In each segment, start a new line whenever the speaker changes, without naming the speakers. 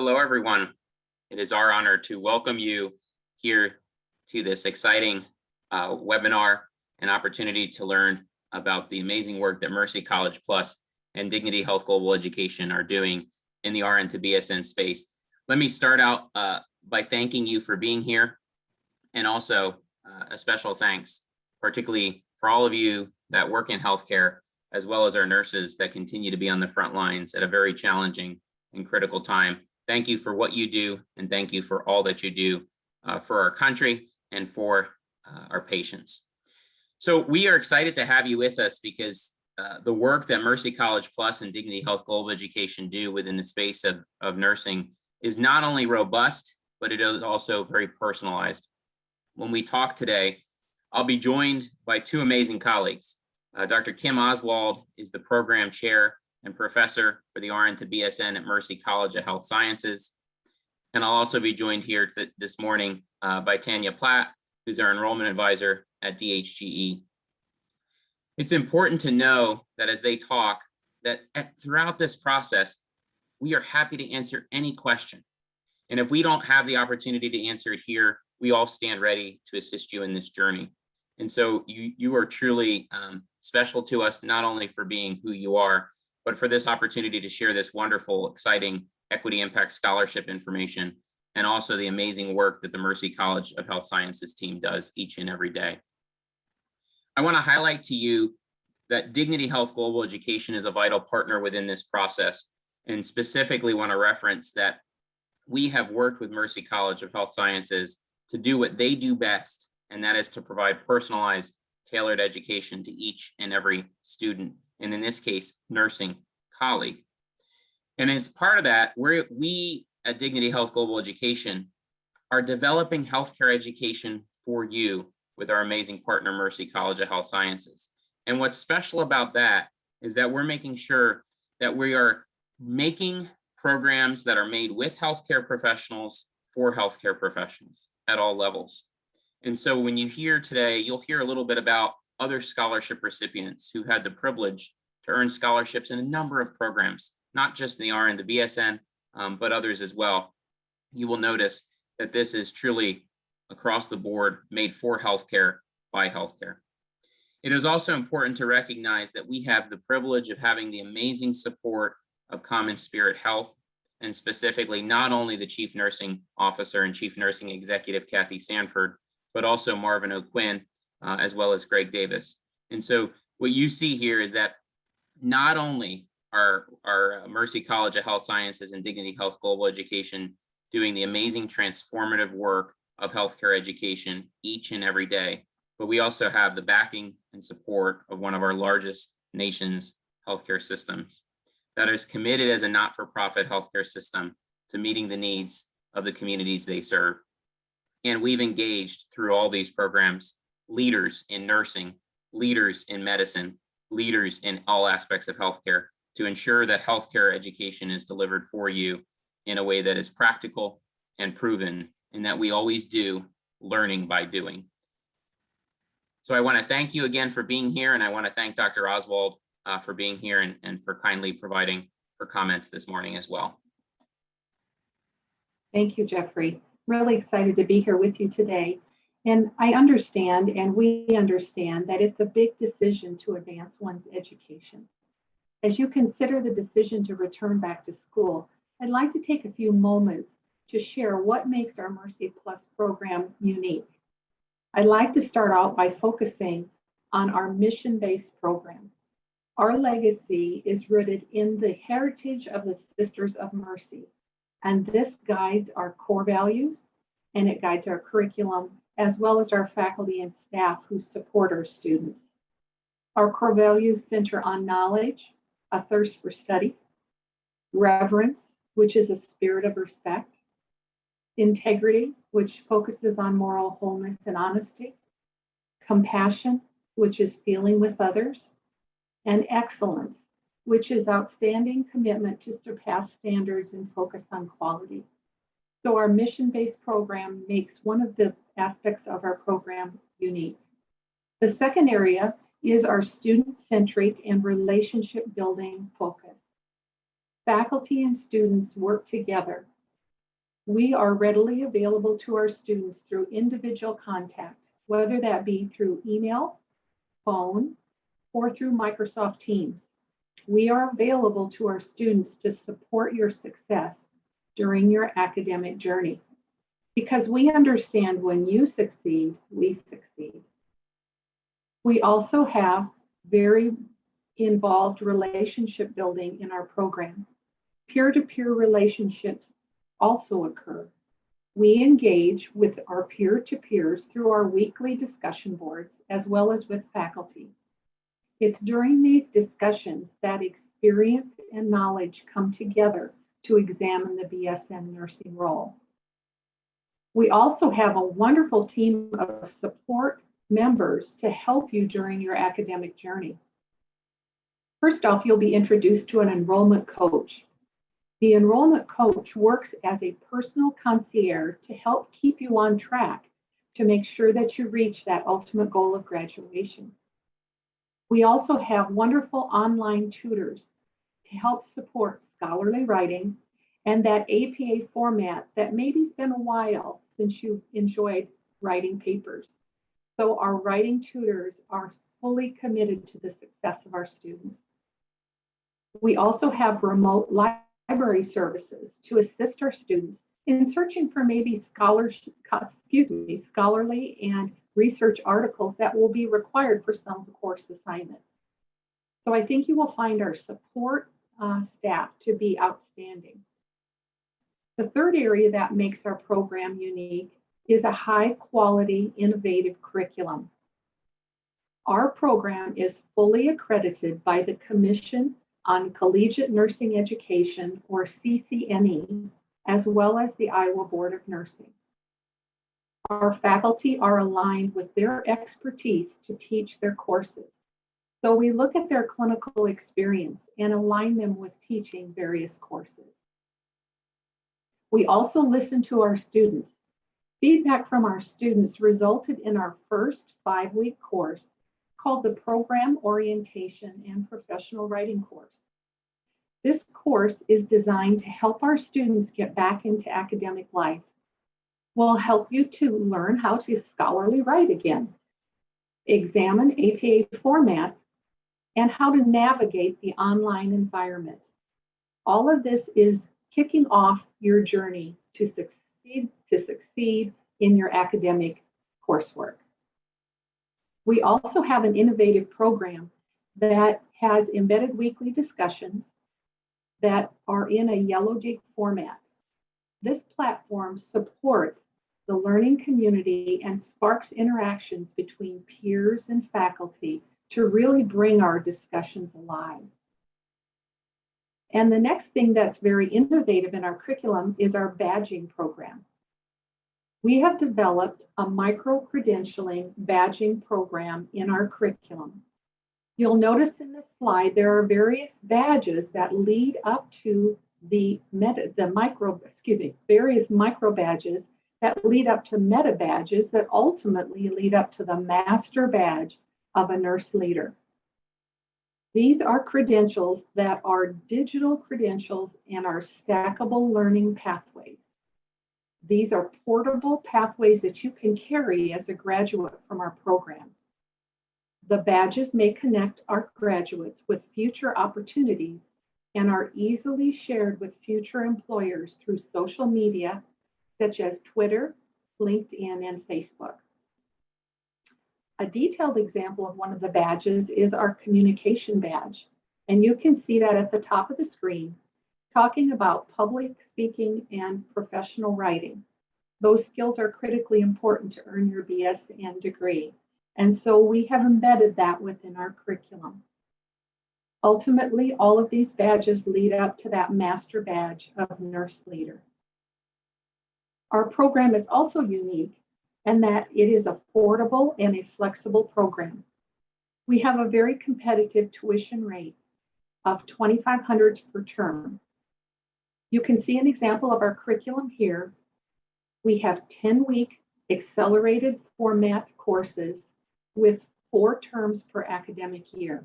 Hello, everyone. It is our honor to welcome you here to this exciting webinar and opportunity to learn about the amazing work that Mercy College Plus and Dignity Health Global Education are doing in the RN to BSN space. Let me start out by thanking you for being here, and also a special thanks, particularly for all of you that work in healthcare, as well as our nurses that continue to be on the front lines at a very challenging and critical time. Thank you for what you do, and thank you for all that you do for our country and for our patients. So we are excited to have you with us because the work that Mercy College Plus and Dignity Health Global Education do within the space of nursing is not only robust, but it is also very personalized. When we talk today, I'll be joined by two amazing colleagues. Dr. Kim Oswald is the program chair and professor for the RN to BSN at Mercy College of Health Sciences. And I'll also be joined here this morning by Tanya Platt, who's our enrollment advisor at DHGE. It's important to know that as they talk, that throughout this process, we are happy to answer any question. And if we don't have the opportunity to answer it here, we all stand ready to assist you in this journey. And so you are truly special to us, not only for being who you are, but for this opportunity to share this wonderful, exciting Equity Impact Scholarship information, and also the amazing work that the Mercy College of Health Sciences team does each and every day. I want to highlight to you that Dignity Health Global Education is a vital partner within this process, and specifically want to reference that we have worked with Mercy College of Health Sciences to do what they do best, and that is to provide personalized, tailored education to each and every student, and in this case, nursing colleague. And as part of that, we at Dignity Health Global Education are developing healthcare education for you with our amazing partner, Mercy College of Health Sciences. And what's special about that is that we're making sure that we are making programs that are made with healthcare professionals for healthcare professionals at all levels. And so when you hear today, you'll hear a little bit about other scholarship recipients who had the privilege to earn scholarships in a number of programs, not just the RN to BSN, but others as well. You will notice that this is truly across the board made for healthcare by healthcare. It is also important to recognize that we have the privilege of having the amazing support of Common Spirit Health, and specifically not only the Chief Nursing Officer and Chief Nursing Executive, Kathy Sanford, but also Marvin O'Quinn, as well as Greg Davis. And so what you see here is that not only are Mercy College of Health Sciences and Dignity Health Global Education doing the amazing transformative work of healthcare education each and every day, but we also have the backing and support of one of our largest nation's healthcare systems that is committed as a not-for-profit healthcare system to meeting the needs of the communities they serve. And we've engaged through all these programs, leaders in nursing, leaders in medicine, leaders in all aspects of healthcare to ensure that healthcare education is delivered for you in a way that is practical and proven, and that we always do learning by doing. So I want to thank you again for being here, and I want to thank Dr. Oswald for being here and for kindly providing her comments this morning as well.
Thank you, Jeffrey. Really excited to be here with you today. And I understand, and we understand, that it's a big decision to advance one's education. As you consider the decision to return back to school, I'd like to take a few moments to share what makes our Mercy Plus program unique. I'd like to start out by focusing on our mission-based program. Our legacy is rooted in the heritage of the Sisters of Mercy, and this guides our core values, and it guides our curriculum, as well as our faculty and staff who support our students. Our core values center on knowledge, a thirst for study, reverence, which is a spirit of respect, integrity, which focuses on moral wholeness and honesty, compassion, which is feeling with others, and excellence, which is outstanding commitment to surpass standards and focus on quality. So our mission-based program makes one of the aspects of our program unique. The second area is our student-centric and relationship building focus. Faculty and students work together We are readily available to our students through individual contact, whether that be through email, phone, or through Microsoft Teams. We are available to our students to support your success during your academic journey, because we understand when you succeed, we succeed. We also have very involved relationship building in our program. Peer-to-peer relationships also occur. We engage with our peer-to-peers through our weekly discussion boards, as well as with faculty. It's during these discussions that experience and knowledge come together to examine the BSN nursing role. We also have a wonderful team of support members to help you during your academic journey. First off, you'll be introduced to an enrollment coach. The enrollment coach works as a personal concierge to help keep you on track to make sure that you reach that ultimate goal of graduation. We also have wonderful online tutors to help support scholarly writing and that APA format that maybe it's been a while since you've enjoyed writing papers. So our writing tutors are fully committed to the success of our students. We also have remote library services to assist our students in searching for maybe scholarly and research articles that will be required for some course assignments. So I think you will find our support staff to be outstanding. The third area that makes our program unique is a high quality, innovative curriculum. Our program is fully accredited by the Commission on Collegiate Nursing Education, or CCNE, as well as the Iowa Board of Nursing. Our faculty are aligned with their expertise to teach their courses. So we look at their clinical experience and align them with teaching various courses. We also listen to our students. Feedback from our students resulted in our first 5-week course called the Program Orientation and Professional Writing course. This course is designed to help our students get back into academic life. We'll help you to learn how to scholarly write again, examine APA format, and how to navigate the online environment. All of this is kicking off your journey to succeed in your academic coursework. We also have an innovative program that has embedded weekly discussions that are in a yellow dig format. This platform supports the learning community and sparks interactions between peers and faculty to really bring our discussions alive. And the next thing that's very innovative in our curriculum is our badging program. We have developed a micro-credentialing badging program in our curriculum. You'll notice in this slide there are various badges that lead up to various micro badges that lead up to meta badges that ultimately lead up to the master badge of a nurse leader. These are credentials that are digital credentials and are stackable learning pathways. These are portable pathways that you can carry as a graduate from our program. The badges may connect our graduates with future opportunities and are easily shared with future employers through social media such as Twitter, LinkedIn, and Facebook. A detailed example of one of the badges is our communication badge, and you can see that at the top of the screen, talking about public speaking and professional writing. Those skills are critically important to earn your BSN degree, and so we have embedded that within our curriculum. Ultimately, all of these badges lead up to that master badge of nurse leader. Our program is also unique in that it is affordable and a flexible program. We have a very competitive tuition rate of $2,500 per term. You can see an example of our curriculum here. We have 10-week accelerated format courses with 4 terms per academic year.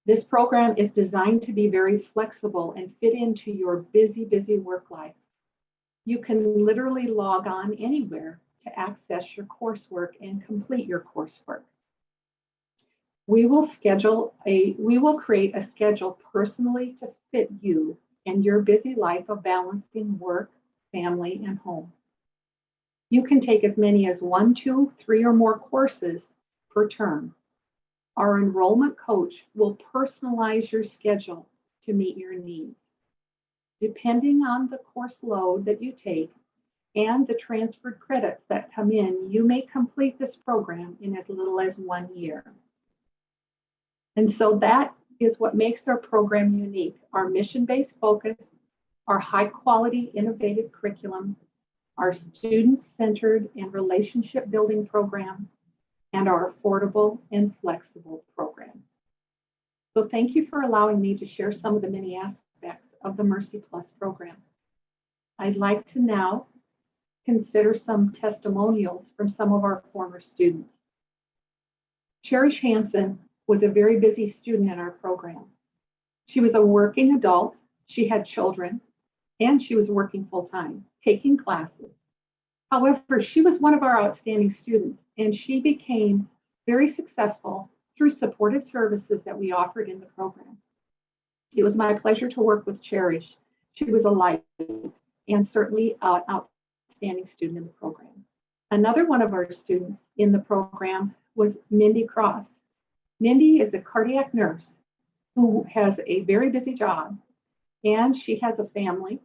This program is designed to be very flexible and fit into your busy work life. You can literally log on anywhere to access your coursework and complete your coursework. We will create a schedule personally to fit you and your busy life of balancing work, family, and home. You can take as many as 1, 2, 3, or more courses per term. Our enrollment coach will personalize your schedule to meet your needs. Depending on the course load that you take and the transferred credits that come in, you may complete this program in as little as 1 year. And so that is what makes our program unique. Our mission-based focus, our high-quality, innovative curriculum, our student-centered and relationship-building program, and our affordable and flexible program. So thank you for allowing me to share some of the many aspects of the Mercy Plus program. I'd like to now consider some testimonials from some of our former students. Cherish Hansen was a very busy student in our program. She was a working adult, she had children, and she was working full-time, taking classes. However, she was one of our outstanding students, and she became very successful through supportive services that we offered in the program. It was my pleasure to work with Cherish. She was a light and certainly an outstanding student in the program. Another one of our students in the program was Mindy Cross. Mindy is a cardiac nurse who has a very busy job, and she has a family.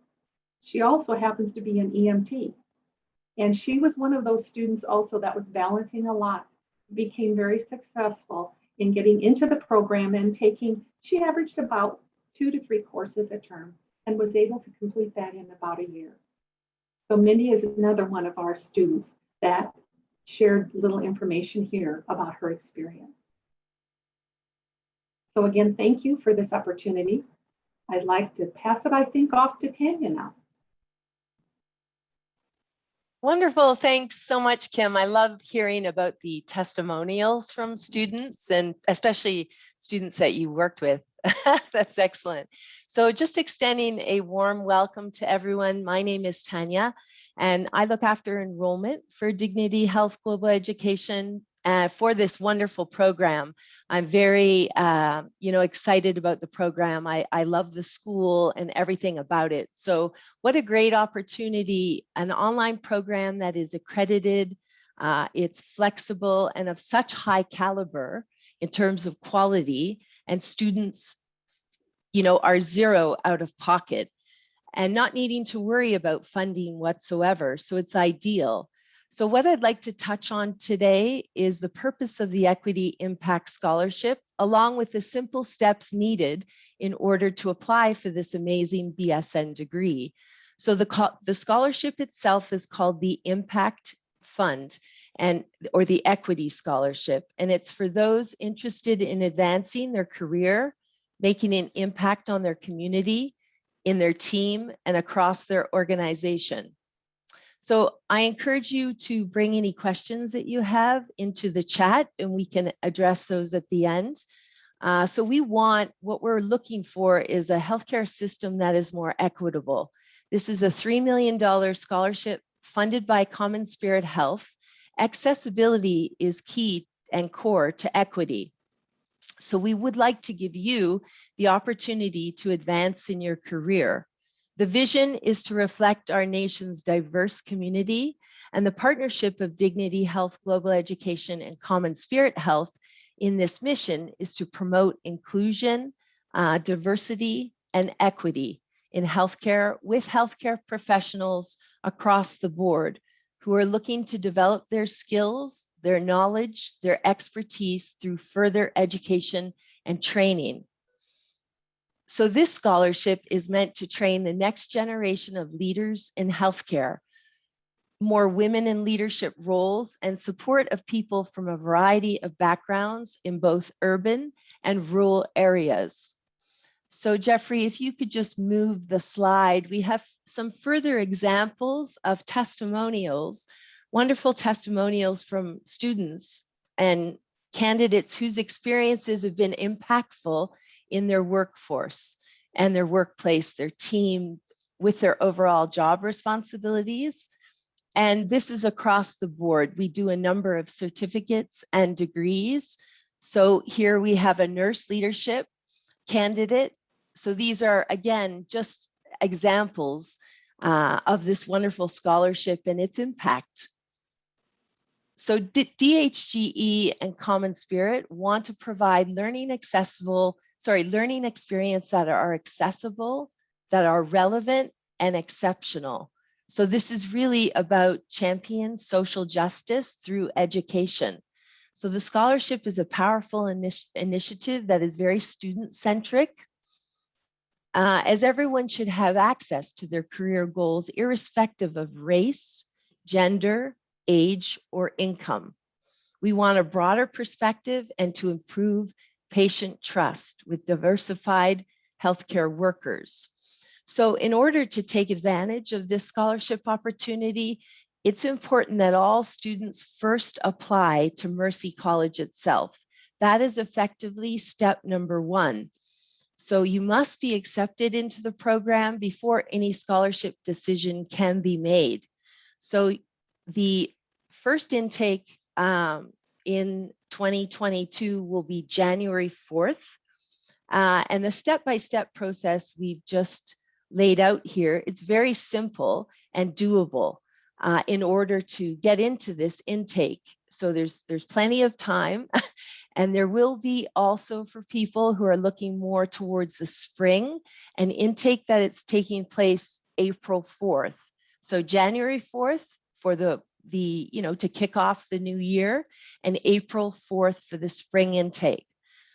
She also happens to be an EMT. And she was one of those students also that was balancing a lot, became very successful in getting into the program and she averaged about 2 to 3 courses a term and was able to complete that in about a year. So Mindy is another one of our students that shared little information here about her experience. So again, thank you for this opportunity. I'd like to pass it, I think, off to Tanya now.
Wonderful. Thanks so much, Kim. I love hearing about the testimonials from students and especially students that you worked with. That's excellent. So just extending a warm welcome to everyone. My name is Tanya, and I look after enrollment for Dignity Health Global Education for this wonderful program. I'm very excited about the program. I love the school and everything about it. So what a great opportunity, an online program that is accredited, it's flexible and of such high caliber in terms of quality, and students are zero out of pocket and not needing to worry about funding whatsoever. So it's ideal. So what I'd like to touch on today is the purpose of the Equity Impact Scholarship, along with the simple steps needed in order to apply for this amazing BSN degree. So the scholarship itself is called the Impact Fund or the Equity Scholarship, and it's for those interested in advancing their career, making an impact on their community, in their team, and across their organization. So I encourage you to bring any questions that you have into the chat, and we can address those at the end. So what we're looking for is a healthcare system that is more equitable. This is a $3 million scholarship funded by Common Spirit Health. Accessibility is key and core to equity. So we would like to give you the opportunity to advance in your career. The vision is to reflect our nation's diverse community, and the partnership of Dignity Health Global Education and Common Spirit Health in this mission is to promote inclusion, diversity, and equity in healthcare with healthcare professionals across the board who are looking to develop their skills, their knowledge, their expertise through further education and training. So this scholarship is meant to train the next generation of leaders in healthcare, more women in leadership roles, and support of people from a variety of backgrounds in both urban and rural areas. So Jeffrey, if you could just move the slide, we have some further examples of testimonials, wonderful testimonials from students and candidates whose experiences have been impactful in their workforce and their workplace, their team, with their overall job responsibilities. And this is across the board. We do a number of certificates and degrees. So here we have a nurse leadership candidate. So these are, again, just examples of this wonderful scholarship and its impact. So DHGE and Common Spirit want to provide learning experience that are accessible, that are relevant and exceptional. So this is really about champion social justice through education. So the scholarship is a powerful initiative that is very student-centric, as everyone should have access to their career goals, irrespective of race, gender, age, or income. We want a broader perspective and to improve patient trust with diversified healthcare workers. So in order to take advantage of this scholarship opportunity, it's important that all students first apply to Mercy College itself. That is effectively step number one. So you must be accepted into the program before any scholarship decision can be made. So the first intake in 2022 will be January 4th. And the step-by-step process we've just laid out here, it's very simple and doable in order to get into this intake. So there's plenty of time. And there will be also for people who are looking more towards the spring, an intake that it's taking place April 4th. So January 4th for the to kick off the new year, and April 4th for the spring intake.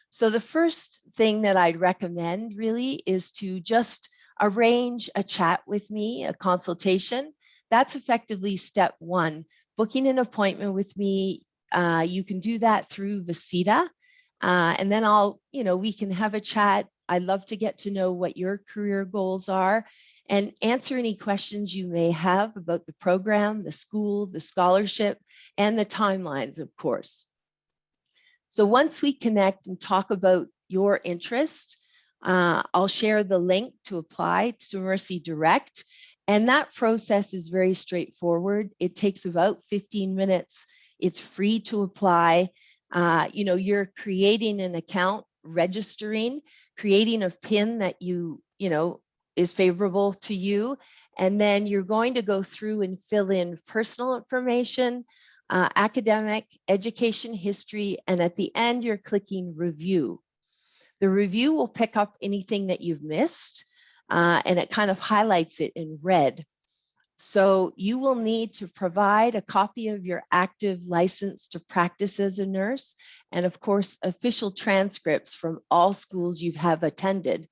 So the first thing that I'd recommend really is to just arrange a chat with me, a consultation. That's effectively step one, booking an appointment with me. You can do that through Visita, and then we can have a chat. I'd love to get to know what your career goals are and answer any questions you may have about the program, the school, the scholarship, and the timelines, of course. So once we connect and talk about your interest, I'll share the link to apply to Mercy Direct. And that process is very straightforward. It takes about 15 minutes. It's free to apply. You're creating an account, registering, creating a PIN that is favorable to you. And then you're going to go through and fill in personal information, academic, education history, and at the end, you're clicking review. The review will pick up anything that you've missed, and it kind of highlights it in red. So you will need to provide a copy of your active license to practice as a nurse, and of course, official transcripts from all schools you have attended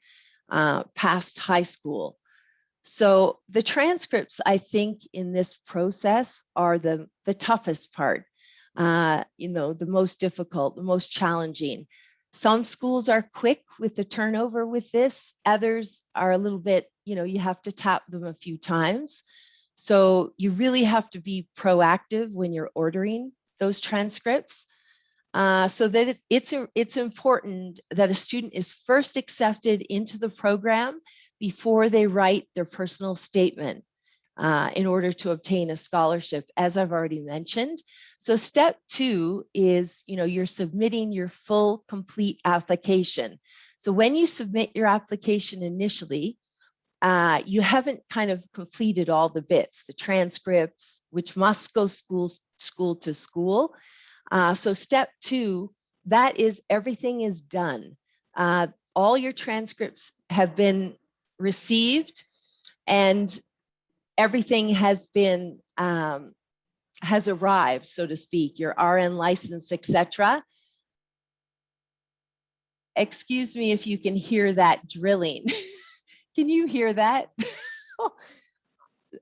past high school. So the transcripts, I think, in this process are the toughest part, the most difficult, the most challenging. Some schools are quick with the turnover with this. Others are a little bit, you have to tap them a few times. So you really have to be proactive when you're ordering those transcripts. So that it's important that a student is first accepted into the program before they write their personal statement in order to obtain a scholarship, as I've already mentioned. So step two is, you're submitting your full, complete application. So when you submit your application initially, you haven't kind of completed all the bits, the transcripts, which must go school to school. So step two, that is everything is done. All your transcripts have been received and everything has been, has arrived, so to speak, your RN license, etc. Excuse me if you can hear that drilling. Can you hear that?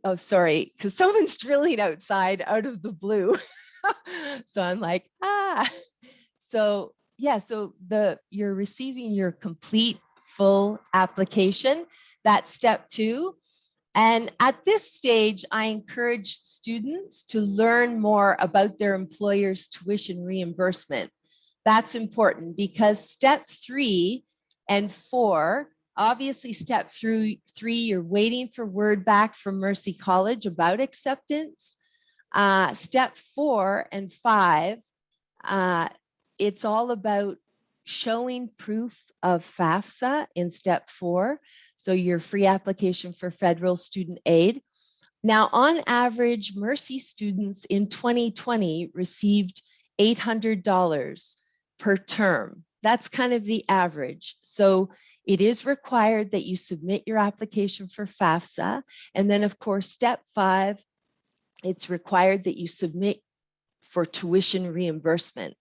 Oh, sorry, because someone's drilling outside out of the blue. So I'm like, So yeah, so you're receiving your complete full application. That's step two. And at this stage, I encourage students to learn more about their employer's tuition reimbursement. That's important because step 3 and 4 Obviously, step three, you're waiting for word back from Mercy College about acceptance. Step 4 and 5, it's all about showing proof of FAFSA in step 4. So your free application for federal student aid. Now, on average, Mercy students in 2020 received $800 per term. That's kind of the average. So it is required that you submit your application for FAFSA. And then, of course, step 5, it's required that you submit for tuition reimbursement.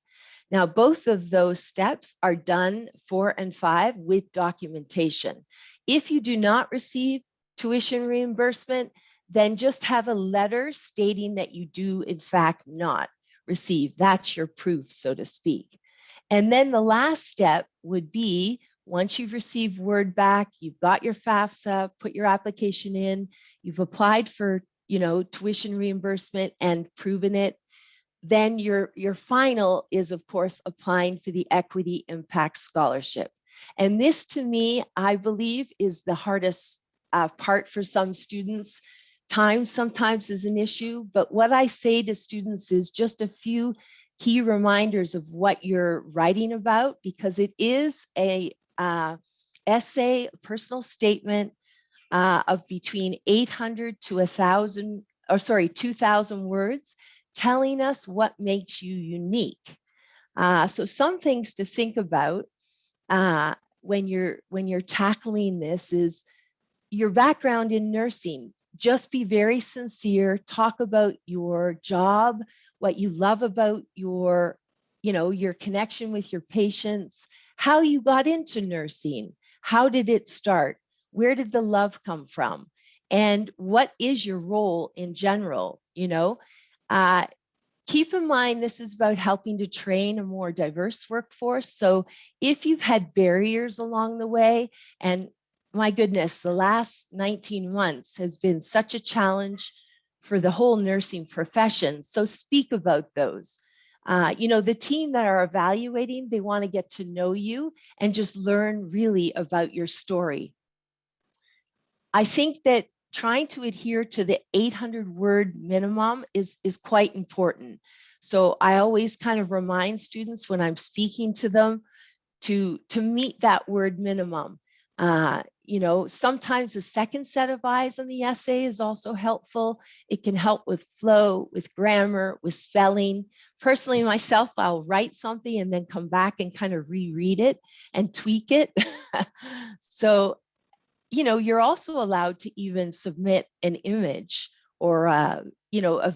Now, both of those steps are done 4 and 5 with documentation. If you do not receive tuition reimbursement, then just have a letter stating that you do in fact not receive. That's your proof, so to speak. And then the last step would be, once you've received word back, you've got your FAFSA, put your application in, you've applied for, tuition reimbursement and proven it, then your final is, of course, applying for the Equity Impact Scholarship. And this, to me, I believe, is the hardest part for some students. Time sometimes is an issue, but what I say to students is just a few key reminders of what you're writing about, because it is a essay, a personal statement of between 800 to 2,000 words, telling us what makes you unique. So some things to think about when you're tackling this is your background in nursing. Just be very sincere. Talk about your job, what you love about your connection with your patients, how you got into nursing, how did it start, where did the love come from, and what is your role in general. Keep in mind, this is about helping to train a more diverse workforce. So if you've had barriers along the way, and my goodness, the last 19 months has been such a challenge for the whole nursing profession. So speak about those. The team that are evaluating, they want to get to know you and just learn really about your story. I think that trying to adhere to the 800-word minimum is quite important. So I always kind of remind students when I'm speaking to them to meet that word minimum. Sometimes a second set of eyes on the essay is also helpful. It can help with flow, with grammar, with spelling. Personally, myself, I'll write something and then come back and kind of reread it and tweak it. So, you're also allowed to even submit an image or, a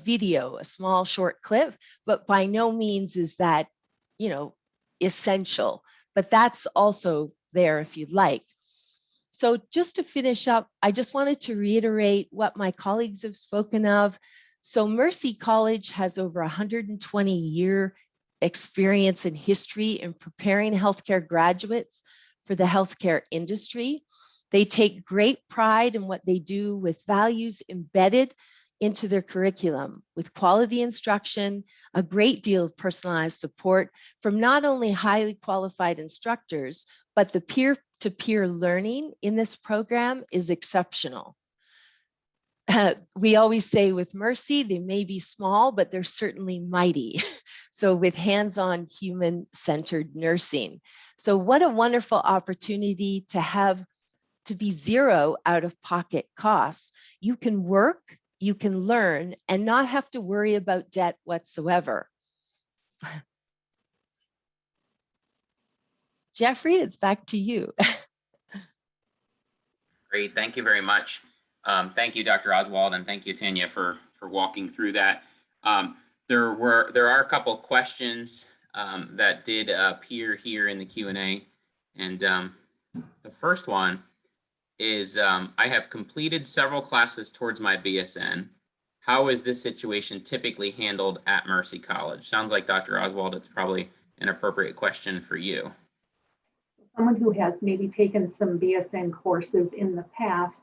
video, a small short clip, but by no means is that, essential, but that's also there if you'd like. So just to finish up, I just wanted to reiterate what my colleagues have spoken of. So Mercy College has over 120-year experience and history in preparing healthcare graduates for the healthcare industry. They take great pride in what they do with values embedded into their curriculum, with quality instruction, a great deal of personalized support from not only highly qualified instructors, but the peer-to-peer learning in this program is exceptional. We always say with Mercy, they may be small, but they're certainly mighty. So with hands-on human-centered nursing. So what a wonderful opportunity to be zero out-of-pocket costs. You can work, you can learn, and not have to worry about debt whatsoever. Jeffrey, it's back to you.
Great, thank you very much. Thank you, Dr. Oswald, and thank you, Tanya, for walking through that. There are a couple of questions that did appear here in the Q&A, and the first one is, I have completed several classes towards my BSN. How is this situation typically handled at Mercy College? Sounds like, Dr. Oswald, it's probably an appropriate question for you.
Someone who has maybe taken some BSN courses in the past,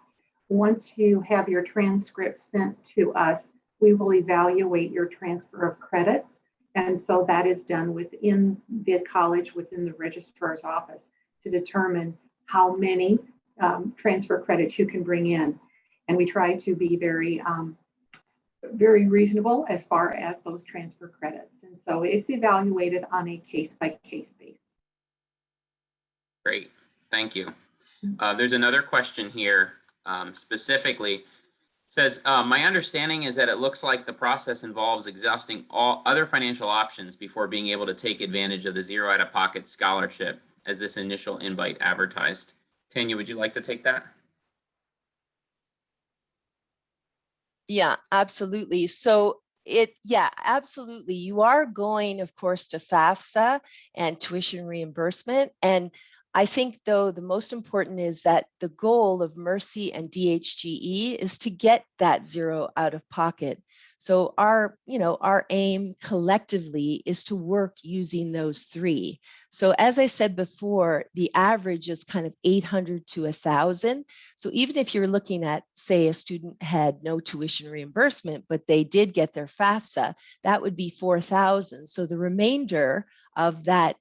once you have your transcript sent to us, we will evaluate your transfer of credits. And so that is done within the college, within the registrar's office, to determine how many transfer credits you can bring in. And we try to be very reasonable as far as those transfer credits. And so it's evaluated on a case-by-case basis.
Great, thank you. There's another question here, specifically says, my understanding is that it looks like the process involves exhausting all other financial options before being able to take advantage of the zero out-of-pocket scholarship as this initial invite advertised. Tanya, would you like to take that?
Yeah, absolutely. So absolutely. You are going, of course, to FAFSA and tuition reimbursement. And I think, though, the most important is that the goal of Mercy and DHGE is to get that zero out of pocket. So our aim collectively is to work using those three. So as I said before, the average is kind of 800 to 1,000. So even if you're looking at, say, a student had no tuition reimbursement, but they did get their FAFSA, that would be 4,000. So the remainder of that,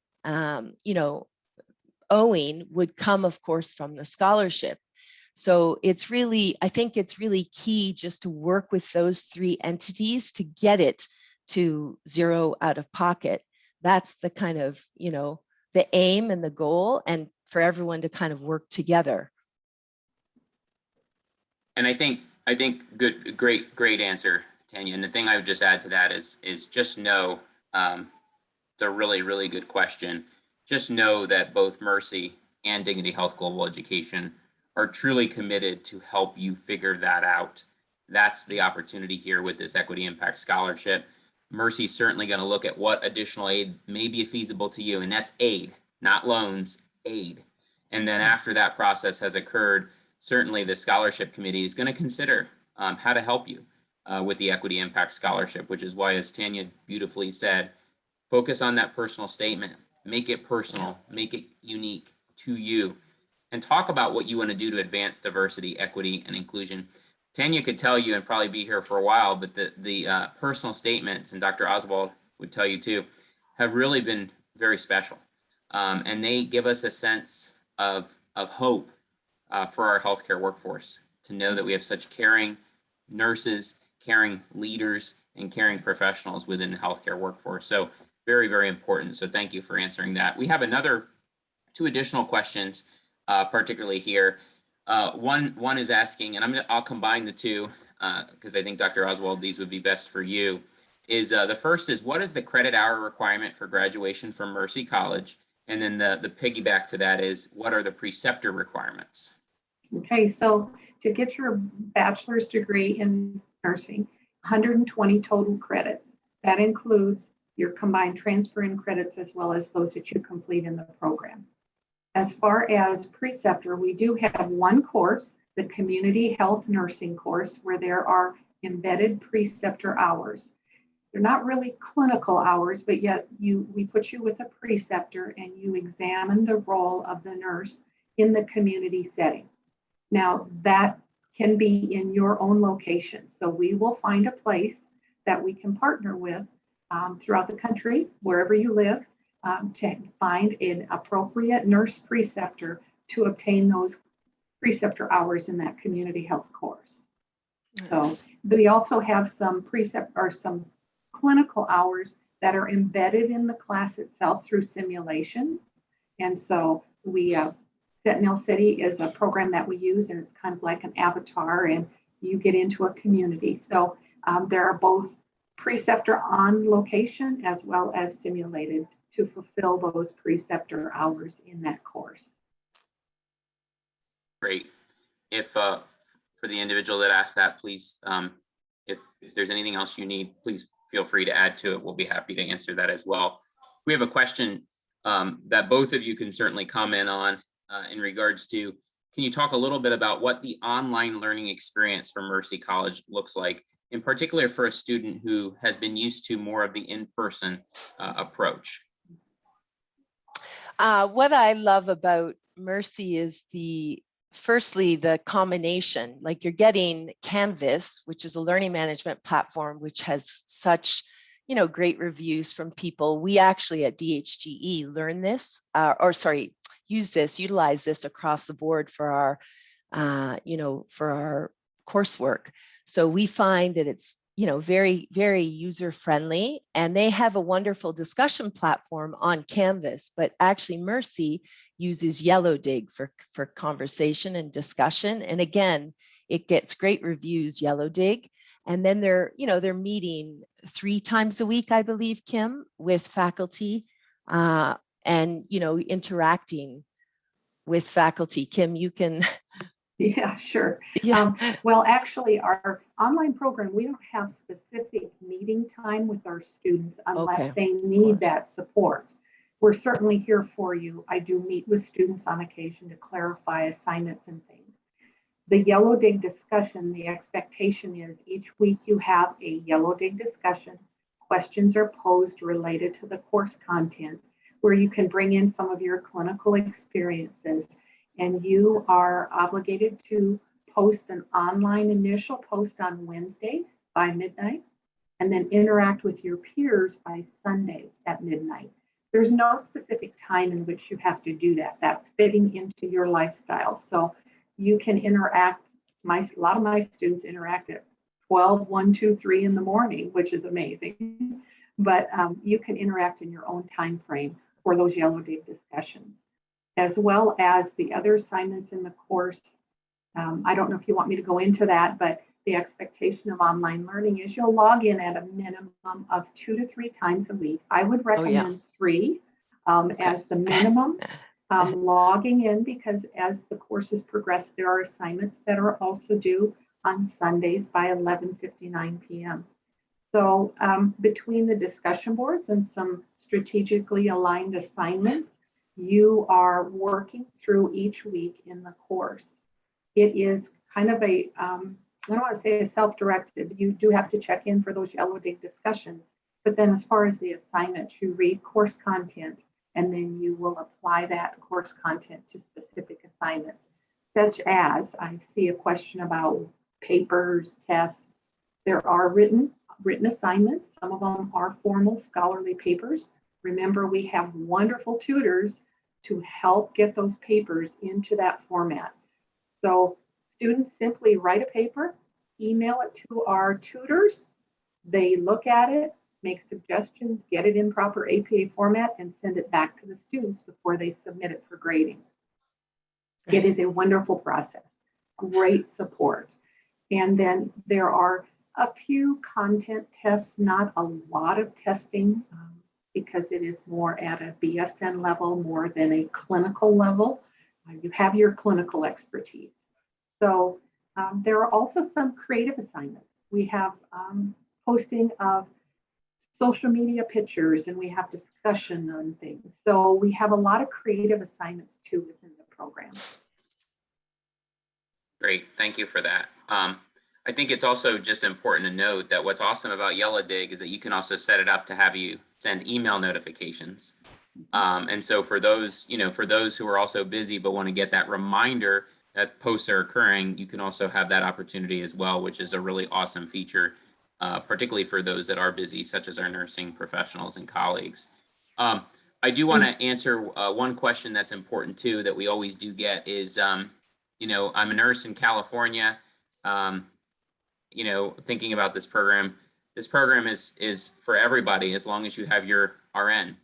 owing would come, of course, from the scholarship. So it's really, I think it's really key just to work with those three entities to get it to zero out of pocket. That's the kind of, the aim and the goal, and for everyone to kind of work together.
And I think great answer, Tanya. And the thing I would just add to that is just know, it's a really, really good question. Just know that both Mercy and Dignity Health Global Education are truly committed to help you figure that out. That's the opportunity here with this Equity Impact Scholarship. Mercy's certainly going to look at what additional aid may be feasible to you, and that's aid, not loans, aid. And then after that process has occurred, certainly the scholarship committee is going to consider how to help you with the Equity Impact Scholarship, which is why, as Tanya beautifully said, focus on that personal statement. Make it personal, make it unique to you, and talk about what you want to do to advance diversity, equity, and inclusion. Tanya could tell you and probably be here for a while, but the personal statements, and Dr. Oswald would tell you too, have really been very special. And they give us a sense of hope for our healthcare workforce, to know that we have such caring nurses, caring leaders, and caring professionals within the healthcare workforce. So very, very important. So thank you for answering that. We have two additional questions, particularly here. One is asking, and I'll combine the two because I think, Dr. Oswald, these would be best for you. The first is, what is the credit hour requirement for graduation from Mercy College? And then the piggyback to that is, what are the preceptor requirements?
Okay, so to get your bachelor's degree in nursing, 120 total credits. That includes your combined transfer in credits as well as those that you complete in the program. As far as preceptor, we do have one course, the Community Health Nursing course, where there are embedded preceptor hours. They're not really clinical hours, but yet we put you with a preceptor and you examine the role of the nurse in the community setting. Now, that can be in your own location. So we will find a place that we can partner with throughout the country, wherever you live, to find an appropriate nurse preceptor to obtain those preceptor hours in that community health course. Nice. So we also have some some clinical hours that are embedded in the class itself through simulations. And so Sentinel City is a program that we use, and it's kind of like an avatar, and you get into a community. So there are both preceptor on location as well as simulated to fulfill those preceptor hours in that course.
Great. If for the individual that asked that, please, if there's anything else you need, please feel free to add to it. We'll be happy to answer that as well. We have a question that both of you can certainly comment on in regards to, can you talk a little bit about what the online learning experience for Mercy College looks like, in particular for a student who has been used to more of the in-person approach?
What I love about Mercy is firstly, the combination, like you're getting Canvas, which is a learning management platform, which has such, great reviews from people. We actually at DHGE learn this, utilize this across the board for our, for our coursework. So we find that it's, very, very user friendly, and they have a wonderful discussion platform on Canvas, but actually Mercy uses Yellow Dig for conversation and discussion. And again, it gets great reviews, Yellow Dig. And then they're meeting 3 times a week, I believe, Kim, with faculty, and, interacting with faculty. Kim, you can.
Yeah, sure.
Yeah.
Well, actually, our online program, we don't have specific meeting time with our students unless they need that support. We're certainly here for you. I do meet with students on occasion to clarify assignments and things. The Yellow Dig discussion, the expectation is each week you have a Yellow Dig discussion. Questions are posed related to the course content where you can bring in some of your clinical experiences, and you are obligated to post an online initial post on Wednesdays by midnight and then interact with your peers by Sunday at midnight. There's no specific time in which you have to do that. That's fitting into your lifestyle. So you can interact. A lot of my students interact at 12, 1, 2, 3 in the morning, which is amazing. But you can interact in your own time frame for those Yellow Dig discussions, as well as the other assignments in the course. I don't know if you want me to go into that, but the expectation of online learning is you'll log in at a minimum of 2 to 3 times a week. I would recommend 3 as the minimum. Logging in, because as the courses progress, there are assignments that are also due on Sundays by 11:59 p.m. So between the discussion boards and some strategically aligned assignments, you are working through each week in the course. It is kind of I don't want to say a self-directed. You do have to check in for those Yellow Dig discussions. But then as far as the assignments, you read course content, and then you will apply that course content to specific assignments, such as I see a question about papers, tests. There are written assignments. Some of them are formal scholarly papers. Remember, we have wonderful tutors to help get those papers into that format. So students simply write a paper, email it to our tutors. They look at it, make suggestions, get it in proper APA format, and send it back to the students before they submit it for grading. It is a wonderful process, great support. And then there are a few content tests, not a lot of testing, because it is more at a BSN level more than a clinical level. You have your clinical expertise. So there are also some creative assignments. We have posting of social media pictures, and we have discussion on things. So we have a lot of creative assignments too within the program.
Great, thank you for that. I think it's also just important to note that what's awesome about Yellow Dig is that you can also set it up to have you send email notifications. And so for those, for those who are also busy but want to get that reminder that posts are occurring, you can also have that opportunity as well, which is a really awesome feature, particularly for those that are busy, such as our nursing professionals and colleagues. I do want to answer one question that's important too, that we always do get is, I'm a nurse in California, thinking about this program. This program is for everybody as long as you have your RN.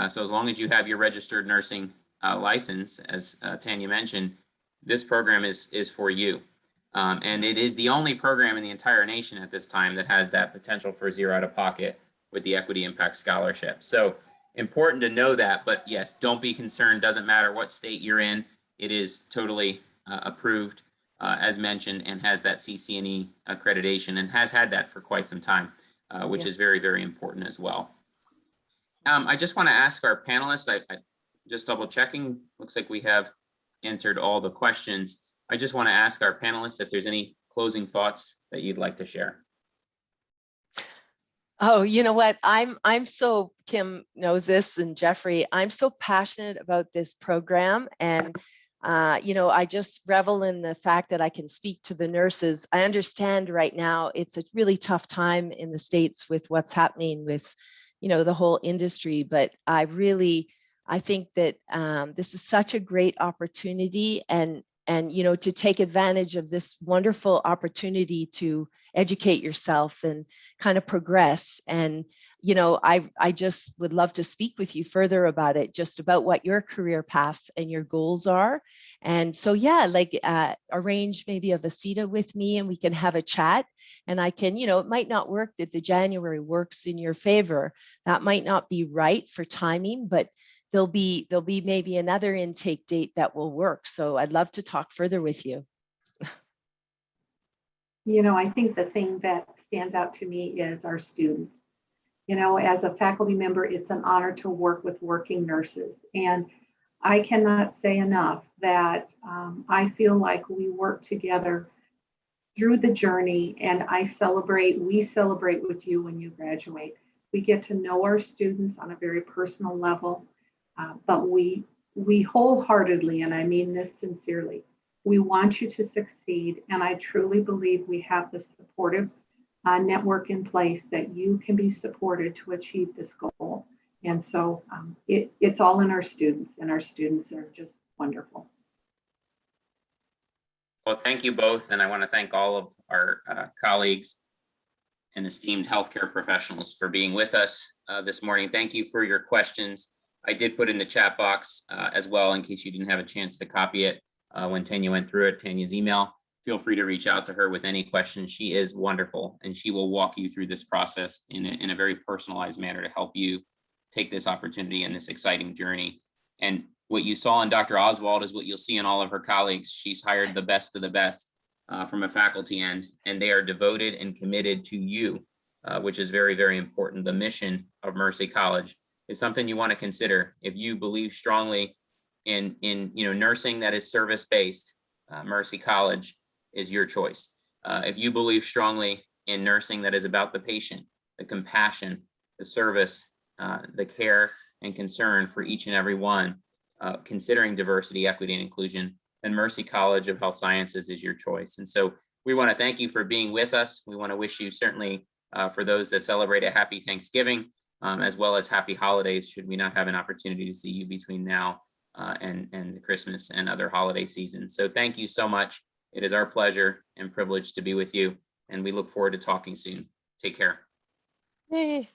So as long as you have your registered nursing license, as Tanya mentioned, this program is for you. And it is the only program in the entire nation at this time that has that potential for zero out of pocket with the Equity Impact Scholarship. So important to know that, but yes, don't be concerned. Doesn't matter what state you're in. It is totally approved, as mentioned, and has that CCNE accreditation and has had that for quite some time, which is very, very important as well. I just want to ask our panelists, I just double checking, looks like we have answered all the questions. I just want to ask our panelists if there's any closing thoughts that you'd like to share.
Oh, you know what? I'm so, Kim knows this, and Jeffrey, I'm so passionate about this program. And, I just revel in the fact that I can speak to the nurses. I understand right now it's a really tough time in the States with what's happening with, the whole industry, but I really I think that this is such a great opportunity, and to take advantage of this wonderful opportunity to educate yourself and kind of progress. And I just would love to speak with you further about it, just about what your career path and your goals are. And so yeah, like arrange maybe a visita with me and we can have a chat, and I can, it might not work that the January works in your favor. That might not be right for timing, but there'll be maybe another intake date that will work. So I'd love to talk further with you.
I think the thing that stands out to me is our students. As a faculty member, it's an honor to work with working nurses. And I cannot say enough that I feel like we work together through the journey, and we celebrate with you when you graduate. We get to know our students on a very personal level. But we wholeheartedly, and I mean this sincerely, we want you to succeed. And I truly believe we have the supportive network in place that you can be supported to achieve this goal. And so it's all in our students, and our students are just wonderful.
Well, thank you both. And I want to thank all of our colleagues and esteemed healthcare professionals for being with us this morning. Thank you for your questions. I did put in the chat box as well, in case you didn't have a chance to copy it when Tanya went through it, Tanya's email. Feel free to reach out to her with any questions. She is wonderful, and she will walk you through this process in a very personalized manner to help you take this opportunity and this exciting journey. And what you saw in Dr. Oswald is what you'll see in all of her colleagues. She's hired the best of the best from a faculty end, and they are devoted and committed to you, which is very, very important. The mission of Mercy College is something you want to consider. If you believe strongly in nursing that is service-based, Mercy College is your choice. If you believe strongly in nursing that is about the patient, the compassion, the service, the care and concern for each and every one, considering diversity, equity, and inclusion, then Mercy College of Health Sciences is your choice. And so we want to thank you for being with us. We want to wish you, certainly for those that celebrate, a happy Thanksgiving, as well as happy holidays, should we not have an opportunity to see you between now and the Christmas and other holiday seasons. So thank you so much. It is our pleasure and privilege to be with you, and we look forward to talking soon. Take care.
Yay.